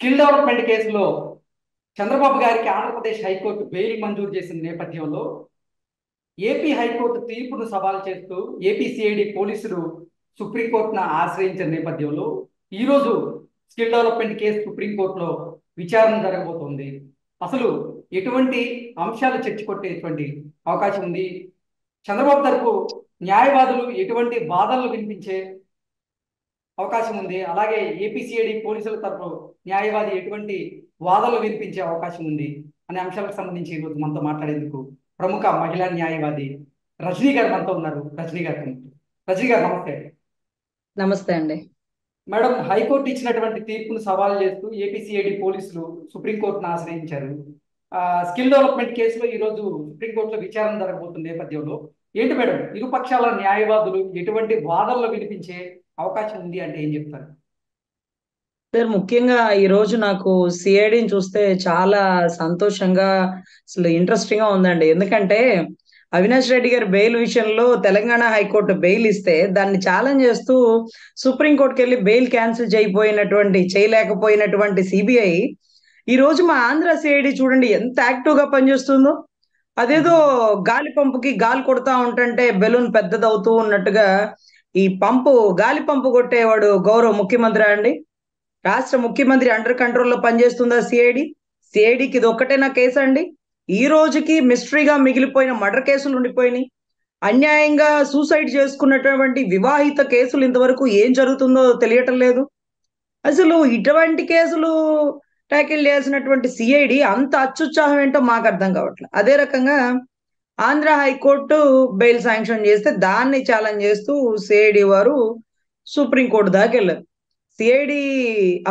Skill development కేసులో చంద్రబాబు గారికి Andhra Pradesh high court bail మంజూరు చేసిన నేపథ్యంలో ఏపీ హైకోర్టు తీర్పును సవాల్ చేస్తూ ఏపీ సిఐడి పోలీసులు సుప్రీంకోర్టును ఆశ్రయించిన నేపథ్యంలో ఈరోజు స్కిల్ డెవలప్మెంట్ కేసు సుప్రీంకోర్టులో విచారణ జరగబోతోంది. అసలు ఎటువంటి అంశాలు చర్చ కొట్టేటువంటి అవకాశం ఉంది? చంద్రబాబు తరపు న్యాయవాదులు ఎటువంటి వాదనలు వినిపించే అవకాశం ఉంది? అలాగే ఏపీసీఐడి పోలీసుల తరపు న్యాయవాది ఎటువంటి వాదనలు వినిపించే అవకాశం ఉంది అనే అంశాలకు సంబంధించి ఈరోజు మనతో మాట్లాడేందుకు ప్రముఖ మహిళా న్యాయవాది రజనీ గారు మనతో ఉన్నారు. రజనీ గారు నమస్తే. నమస్తే అండి. మేడం, హైకోర్టు ఇచ్చినటువంటి తీర్పును సవాల్ చేస్తూ ఏపీసీఐడి పోలీసులు సుప్రీంకోర్టును ఆశ్రయించారు. స్కిల్ డెవలప్మెంట్ కేసులో ఈరోజు సుప్రీంకోర్టులో విచారణ జరగబోతున్న నేపథ్యంలో ఏంటి మేడం, ఇరుపక్షాల న్యాయవాదులు ఎటువంటి వాదనలు వినిపించే అవకాశం ఉంది అంటే ఏం చెప్తారు? సార్, ముఖ్యంగా ఈ రోజు నాకు సిఐడిని చూస్తే చాలా సంతోషంగా, అసలు ఇంట్రెస్టింగ్ గా ఉందండి. ఎందుకంటే అవినాష్ రెడ్డి గారి బెయిల్ విషయంలో తెలంగాణ హైకోర్టు బెయిల్ ఇస్తే దాన్ని ఛాలెంజ్ చేస్తూ సుప్రీంకోర్టుకి వెళ్ళి బెయిల్ క్యాన్సిల్ చేయలేకపోయినటువంటి సిబిఐ ఈ రోజు మా ఆంధ్ర సిఐడి చూడండి ఎంత యాక్టివ్ గా పనిచేస్తుందో. అదేదో గాలి పంపుకి గాలి కొడతా ఉంటుంటే బెలూన్ పెద్దదవుతూ ఉన్నట్టుగా ఈ గాలి పంపు కొట్టేవాడు గౌరవ ముఖ్యమంత్రి అండి. రాష్ట్ర ముఖ్యమంత్రి అండర్ కంట్రోల్లో పనిచేస్తుందా సిఐడి? సిఐడికి ఇది ఒక్కటేనా కేసు అండి? ఈ రోజుకి మిస్టరీగా మిగిలిపోయిన మర్డర్ కేసులు ఉండిపోయినాయి. అన్యాయంగా సూసైడ్ చేసుకున్నటువంటి వివాహిత కేసులు ఇంతవరకు ఏం జరుగుతుందో తెలియటం లేదు. అసలు ఇటువంటి కేసులు ట్యాకిల్ చేసినటువంటి సిఐడి అంత అత్యుత్సాహం ఏంటో మాకు అర్థం కావట్లేదు. అదే రకంగా ఆంధ్ర హైకోర్టు బెయిల్ శాంక్షన్ చేస్తే దాన్ని ఛాలెంజ్ చేస్తూ సిఐడి వారు సుప్రీంకోర్టు దాకా వెళ్ళారు. సిఐడి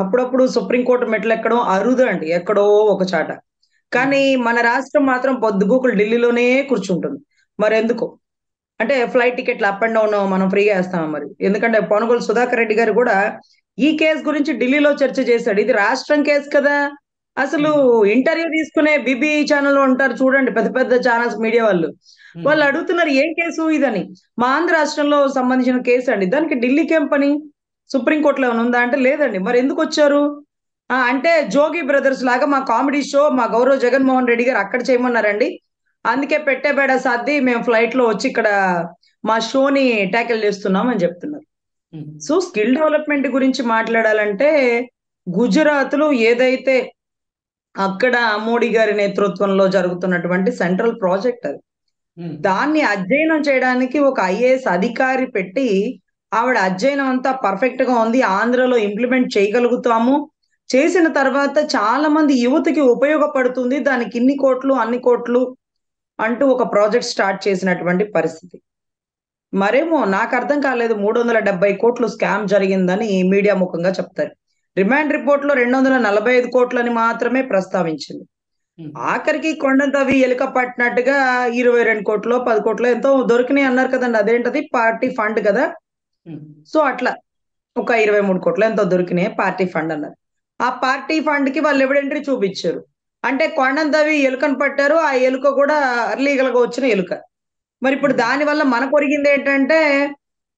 అప్పుడప్పుడు సుప్రీంకోర్టు మెట్లు ఎక్కడం అరుదు అండి, ఎక్కడో ఒక చాట. కానీ మన రాష్ట్రం మాత్రం పొద్దుగూకులు ఢిల్లీలోనే కూర్చుంటుంది. మరి ఎందుకు అంటే ఫ్లైట్ టికెట్లు అప్ అండ్ డౌన్ మనం ఫ్రీగా వేస్తాం. మరి ఎందుకంటే పొనుగోలు సుధాకర్ రెడ్డి గారు కూడా ఈ కేసు గురించి ఢిల్లీలో చర్చ చేశాడు. ఇది రాష్ట్రం కేసు కదా. అసలు ఇంటర్వ్యూ తీసుకునే బీబీ ఛానల్ ఉంటారు చూడండి, పెద్ద పెద్ద ఛానల్స్, మీడియా వాళ్ళు అడుగుతున్నారు ఏం కేసు ఇదని. మా ఆంధ్ర రాష్ట్రంలో సంబంధించిన కేసు అండి, దానికి ఢిల్లీకి ఏం పని? సుప్రీంకోర్టులో ఏమైనా ఉందా అంటే లేదండి. మరి ఎందుకు వచ్చారు అంటే జోగి బ్రదర్స్ లాగా మా కామెడీ షో మా గౌరవ జగన్మోహన్ రెడ్డి గారు అక్కడ చేయమన్నారండి, అందుకే పెట్టే బేడ సర్ది మేము ఫ్లైట్ లో వచ్చి ఇక్కడ మా షోని ట్యాకిల్ చేస్తున్నాం అని చెప్తున్నారు. సో స్కిల్ డెవలప్మెంట్ గురించి మాట్లాడాలంటే గుజరాత్ లో ఏదైతే అక్కడ మోడీ గారి నేతృత్వంలో జరుగుతున్నటువంటి సెంట్రల్ ప్రాజెక్ట్ అది, దాన్ని అధ్యయనం చేయడానికి ఒక ఐఏఎస్ అధికారి పెట్టి ఆవిడ అధ్యయనం అంతా పర్ఫెక్ట్ గా ఉంది, ఆంధ్రలో ఇంప్లిమెంట్ చేయగలుగుతాము, చేసిన తర్వాత చాలా మంది యువతకి ఉపయోగపడుతుంది, దానికి ఇన్ని కోట్లు అన్ని కోట్లు అంటూ ఒక ప్రాజెక్ట్ స్టార్ట్ చేసినటువంటి పరిస్థితి. మరేమో నాకు అర్థం కాలేదు, 370 కోట్లు స్కామ్ జరిగిందని మీడియా ముఖంగా చెప్తారు. రిమాండ్ రిపోర్ట్ లో 245 కోట్లని మాత్రమే ప్రస్తావించింది. ఆఖరికి కొండంతవి ఎలుక పట్టినట్టుగా 22 కోట్లు 10 కోట్లు ఎంతో దొరికినాయి అన్నారు కదండి. అదేంటది పార్టీ ఫండ్ కదా. సో అట్లా ఒక 23 కోట్లు ఎంతో దొరికినాయి పార్టీ ఫండ్ అన్నారు. ఆ పార్టీ ఫండ్ కి వాళ్ళు ఎవిడెంట్రీ చూపించారు. అంటే కొండంతవి ఎలుకను పట్టారు, ఆ ఎలుక కూడా లీగల్ గా వచ్చిన ఎలుక. మరి ఇప్పుడు దాని వల్ల మనకు ఒరిగింది ఏంటంటే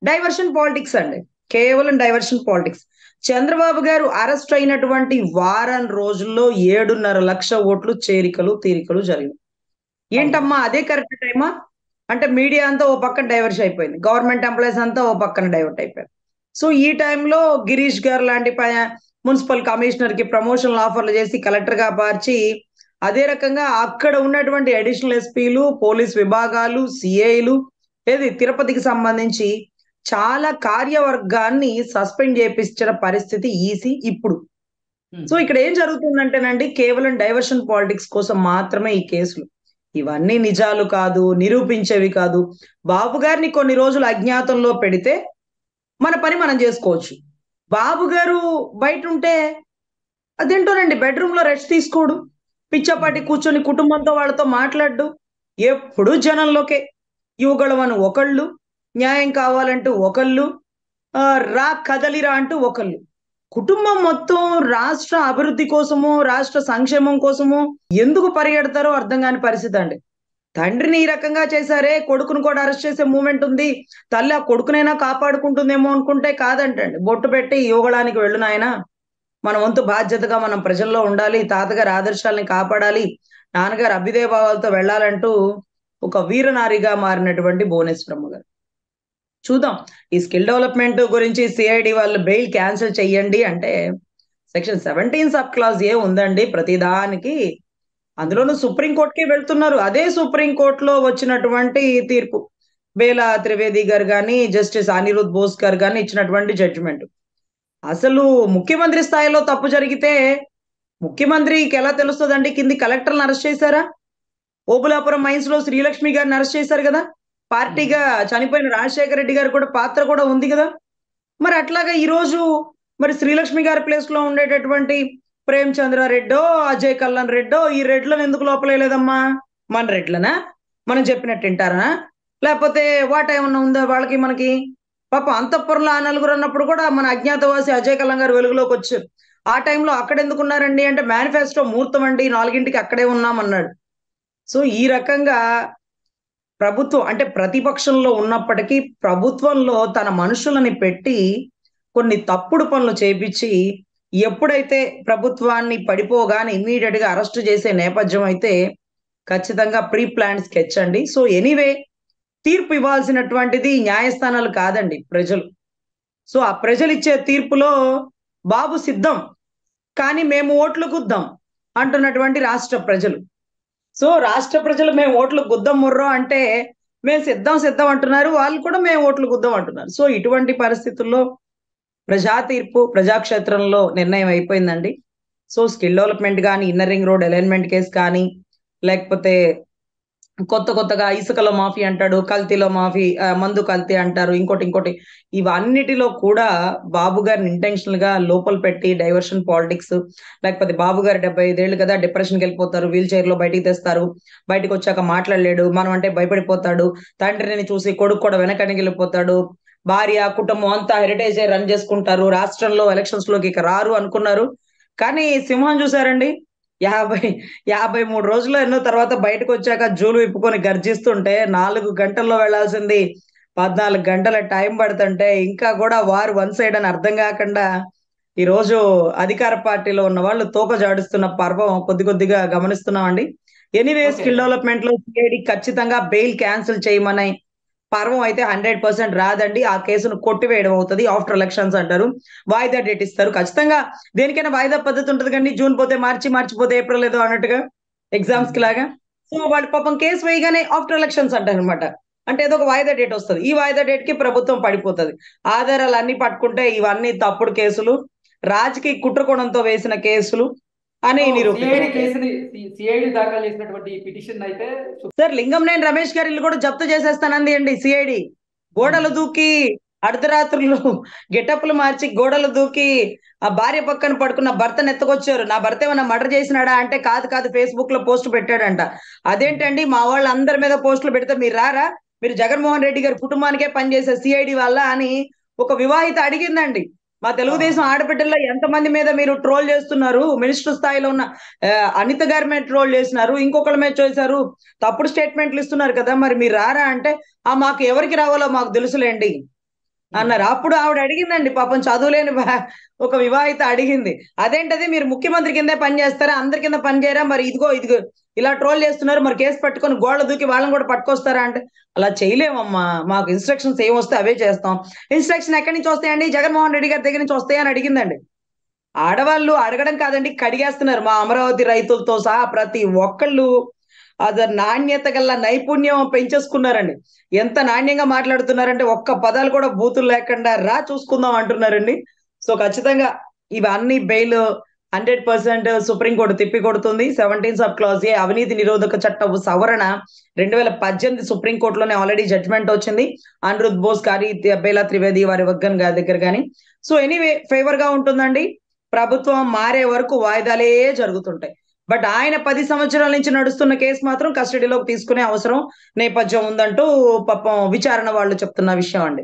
డైవర్షన్ పాలిటిక్స్ అండి, కేవలం డైవర్షన్ పాలిటిక్స్. చంద్రబాబు గారు అరెస్ట్ అయినటువంటి వారం రోజుల్లో 7.5 లక్ష ఓట్లు చేరికలు తీరికలు జరిగింది. ఏంటమ్మా అదే కరెక్ట్ టైమా అంటే మీడియా అంతా ఓ పక్కన డైవర్షన్ అయిపోయింది, గవర్నమెంట్ ఎంప్లాయీస్ అంతా ఓ పక్కన డైవర్ట్ అయిపోయారు. సో ఈ టైంలో గిరీష్ గారు లాంటి మున్సిపల్ కమిషనర్ కి ప్రమోషనల్ ఆఫర్లు చేసి కలెక్టర్ గా మార్చి, అదే రకంగా అక్కడ ఉన్నటువంటి అడిషనల్ ఎస్పీలు, పోలీస్ విభాగాలు, సిఐలు, ఏది తిరుపతికి సంబంధించి చాలా కార్యవర్గాన్ని సస్పెండ్ చేపించిన పరిస్థితి ఈసీ ఇప్పుడు. సో ఇక్కడ ఏం జరుగుతుందంటేనండి, కేవలం డైవర్షన్ పాలిటిక్స్ కోసం మాత్రమే ఈ కేసులు. ఇవన్నీ నిజాలు కాదు, నిరూపించేవి కాదు. బాబు గారిని కొన్ని రోజులు అజ్ఞాతంలో పెడితే మన పని మనం చేసుకోవచ్చు. బాబు గారు బయట ఉంటే అదేంటోనండి, బెడ్రూమ్ లో రెస్ట్ తీసుకోడు, పిచ్చపాటి కూర్చొని కుటుంబంతో వాళ్ళతో మాట్లాడు, ఎప్పుడు జనంలోకే. యువగళమని ఒకళ్ళు, న్యాయం కావాలంటూ ఒకళ్ళు, రా కదలిరా అంటూ ఒకళ్ళు. కుటుంబం మొత్తం రాష్ట్ర అభివృద్ధి కోసము, రాష్ట్ర సంక్షేమం కోసము ఎందుకు పరిగెడతారో అర్థం కాని పరిస్థితి అండి. తండ్రిని ఈ రకంగా చేశారే, కొడుకును కూడా అరెస్ట్ చేసే మూమెంట్ ఉంది, తల్లి ఆ కొడుకునైనా కాపాడుకుంటుందేమో అనుకుంటే కాదంటండి. బొట్టు పెట్టి యువగళానికి వెళ్ళు నాయనా, మన వంతు బాధ్యతగా మనం ప్రజల్లో ఉండాలి, తాతగారి ఆదర్శాలని కాపాడాలి, నాన్నగారు అభ్యుదయ భావాలతో వెళ్ళాలంటూ ఒక వీరనారిగా మారినటువంటి భువనేశ్వరమ్మ గారు. చూద్దాం ఈ స్కిల్ డెవలప్మెంట్ గురించి సిఐడి వాళ్ళు బెయిల్ క్యాన్సిల్ చెయ్యండి అంటే సెక్షన్ 17 సబ్ క్లాజ్ ఏ ఉందండి ప్రతిదానికి. అందులోనూ సుప్రీంకోర్టుకే వెళ్తున్నారు. అదే సుప్రీంకోర్టులో వచ్చినటువంటి తీర్పు బేలా త్రివేది గారు కానీ, జస్టిస్ అనిరుద్ బోస్ గారు కానీ ఇచ్చినటువంటి జడ్జిమెంట్. అసలు ముఖ్యమంత్రి స్థాయిలో తప్పు జరిగితే ముఖ్యమంత్రికి ఎలా తెలుస్తుందండి? కింది కలెక్టర్లను అరెస్ట్ చేశారా? ఓబులాపురం మైన్స్ లో శ్రీలక్ష్మి గారిని అరెస్ట్ చేశారు కదా. పార్టీగా చనిపోయిన రాజశేఖర రెడ్డి గారు కూడా పాత్ర కూడా ఉంది కదా. మరి అట్లాగా ఈ రోజు మరి శ్రీలక్ష్మి గారి ప్లేస్ లో ఉండేటటువంటి ప్రేమ్ చంద్ర రెడ్డో, అజయ్ కల్లన్ రెడ్డో, ఈ రెడ్లను ఎందుకు లోపలేదమ్మా? మన రెడ్లనా? మనం చెప్పినట్టు వింటారా? లేకపోతే వాటా ఏమన్నా ఉందా వాళ్ళకి మనకి? పాపం అంతఃపురంలో ఆ నలుగురు అన్నప్పుడు కూడా మన అజ్ఞాతవాసి అజయ్ కల్లం గారు వెలుగులోకి వచ్చారు. ఆ టైంలో అక్కడ ఎందుకు ఉన్నారండి అంటే మేనిఫెస్టో ముహూర్తం అండి 4ంటికి అక్కడే ఉన్నామన్నాడు. సో ఈ రకంగా ప్రభుత్వం అంటే ప్రతిపక్షంలో ఉన్నప్పటికీ ప్రభుత్వంలో తన మనుషులని పెట్టి కొన్ని తప్పుడు పనులు చేపించి ఎప్పుడైతే ప్రభుత్వాన్ని పడిపోగానే ఇమ్మీడియట్ గా అరెస్ట్ చేసే నేపథ్యం అయితే ఖచ్చితంగా ప్రీ ప్లాన్ స్కెచ్ అండి. సో ఎనీవే తీర్పు ఇవ్వాల్సినటువంటిది న్యాయస్థానాలు కాదండి, ప్రజలు. సో ఆ ప్రజలు ఇచ్చే తీర్పులో బాబు సిద్ధం కానీ మేము ఓట్లు గుద్దాం అంటున్నటువంటి రాష్ట్ర ప్రజలు. సో రాష్ట్ర ప్రజలు మేము ఓట్లు గుద్దం ముర్రో అంటే మేము సిద్ధం సిద్ధం అంటున్నారు, వాళ్ళు కూడా మేము ఓట్లు గుద్దం అంటున్నారు. సో ఇటువంటి పరిస్థితుల్లో ప్రజా తీర్పు ప్రజాక్షేత్రంలో నిర్ణయం అయిపోయిందండి. సో స్కిల్ డెవలప్మెంట్ కానీ, inner ring road alignment case కానీ, లేకపోతే కొత్తగా ఇసుకలో మాఫీ అంటాడు, కల్తీలో మాఫీ, మందు కల్తీ అంటారు, ఇంకోటి ఇవన్నిటిలో కూడా బాబు గారిని ఇంటెన్షనల్ గా లోపల పెట్టి డైవర్షన్ పాలిటిక్స్, లేకపోతే బాబు గారు 75 ఏళ్ళు కదా, డిప్రెషన్కి వెళ్ళిపోతారు, వీల్ చైర్ లో బయటికి తెస్తారు, బయటకు వచ్చాక మాట్లాడలేడు, మనం అంటే భయపడిపోతాడు, తండ్రిని చూసి కొడుకు కూడా వెనకనికి వెళ్ళిపోతాడు, భార్య కుటుంబం అంతా హెరిటేజ్ రన్ చేసుకుంటారు, రాష్ట్రంలో ఎలక్షన్స్ లోకి ఇక రారు అనుకున్నారు. కానీ సింహం చూసారండి, 53 రోజులు ఎన్నో తర్వాత బయటకు వచ్చాక జూలు విప్పుకొని గర్జిస్తుంటే 4 గంటల్లో వెళ్లాల్సింది 14 గంటల టైం పడుతుంటే ఇంకా కూడా వారు వన్ సైడ్ అని అర్థం కాకుండా ఈ రోజు అధికార పార్టీలో ఉన్న వాళ్ళు తోక జాడుస్తున్న పర్వం కొద్దిగా గమనిస్తున్నామండి. ఎనీవే స్కిల్ డెవలప్మెంట్ లో సిఐడి ఖచ్చితంగా బెయిల్ క్యాన్సిల్ చేయమని పర్వం అయితే 100% రాదండి. ఆ కేసును కొట్టివేయడం అవుతుంది. ఆఫ్టర్ ఎలక్షన్స్ అంటారు, వాయిదా డేట్ ఇస్తారు. ఖచ్చితంగా దేనికైనా వాయిదా పద్ధతి ఉంటుంది కానీ జూన్ పోతే మార్చి పోతే ఏప్రిల్ ఏదో అన్నట్టుగా ఎగ్జామ్స్ కి లాగా. సో వాళ్ళు పాపం కేసు వేయగానే ఆఫ్టర్ ఎలక్షన్స్ అంటారు అనమాట. అంటే ఏదో ఒక వాయిదా డేట్ వస్తుంది, ఈ వాయిదా డేట్ కి ప్రభుత్వం పడిపోతుంది. ఆధారాలు అన్ని పట్టుకుంటే ఇవన్నీ తప్పుడు కేసులు, రాజకీయ కుట్రకోణంతో వేసిన కేసులు అని సిఐడి దాఖలు చేసినటువంటి పిటిషన్ అయితే సార్ లింగంనేని రమేష్ గారి ఇల్లు కూడా జప్తు చేసేస్తానంది అండి సిఐడి. గోడలు దూకి అర్ధరాత్రులు గెటప్లు మార్చి గోడలు దూకి ఆ భార్య పక్కన పడుకున్న భర్తను ఎత్తుకొచ్చారు. నా భర్త ఏమన్నా మర్డర్ చేసినాడా అంటే కాదు ఫేస్బుక్ లో పోస్ట్ పెట్టాడంట. అదేంటండి మా వాళ్ళ అందరి మీద పోస్టులు పెడితే మీరు రారా, మీరు జగన్మోహన్ రెడ్డి గారి కుటుంబానికే పనిచేసే సిఐడి వల్ల అని ఒక వివాహిత అడిగిందండి. మా తెలుగుదేశం ఆడబిడ్డల్లో ఎంతమంది మీద మీరు ట్రోల్ చేస్తున్నారు, మినిస్టర్ స్థాయిలో ఉన్న అనిత గారి మీద ట్రోల్ చేసినారు, ఇంకొకళ్ళ మీద చేశారు, తప్పుడు స్టేట్మెంట్లు ఇస్తున్నారు కదా, మరి మీరు రారా అంటే మాకు ఎవరికి రావాలో మాకు తెలుసులేండి అన్నారు. అప్పుడు ఆవిడ అడిగిందండి, పాపం చదువులేని ఒక వివాహిత అడిగింది, అదేంటది మీరు ముఖ్యమంత్రి కిందే పని చేస్తారా, అందరి కింద పని చేయరా, మరి ఇదిగో ఇలా ట్రోల్ చేస్తున్నారు, మరి కేసు పట్టుకొని గోడలు దూకి వాళ్ళని కూడా పట్టుకొస్తారా అంటే అలా చేయలేమమ్మా, మాకు ఇన్స్ట్రక్షన్స్ ఏం వస్తే అవే చేస్తాం. ఇన్స్ట్రక్షన్ ఎక్కడి నుంచి వస్తాయండి, జగన్మోహన్ రెడ్డి గారి దగ్గర నుంచి వస్తాయని అడిగిందండి. ఆడవాళ్ళు అడగడం కాదండి, కడిగేస్తున్నారు. మా అమరావతి రైతులతో సహా ప్రతి ఒక్కళ్ళు అది నాణ్యత గల నైపుణ్యం పెంచేసుకున్నారండి. ఎంత నాణ్యంగా మాట్లాడుతున్నారంటే ఒక్క పదాలు కూడా బూతులు లేకుండా రా చూసుకుందాం అంటున్నారండి. సో ఖచ్చితంగా ఇవన్నీ బెయిల్ 100% సుప్రీంకోర్టు తిప్పి కొడుతుంది. 17 సబ్ క్లాజ్ ఏ అవినీతి నిరోధక చట్టం సవరణ 2018 సుప్రీంకోర్టులోనే ఆల్రెడీ జడ్జ్మెంట్ వచ్చింది. అనిరుద్ బోస్ గారి, బేలా త్రివేది వారి వర్గం దగ్గర కానీ. సో ఎనీవే ఫేవర్ గా ఉంటుందండి. ప్రభుత్వం మారే వరకు వాయిదాలే జరుగుతుంటాయి. బట్ ఆయన 10 సంవత్సరాల నుంచి నడుస్తున్న కేసు మాత్రం కస్టడీలోకి తీసుకునే అవసరం నేపథ్యం ఉందంటూ పాపం విచారణ వాళ్ళు చెప్తున్న విషయం అండి.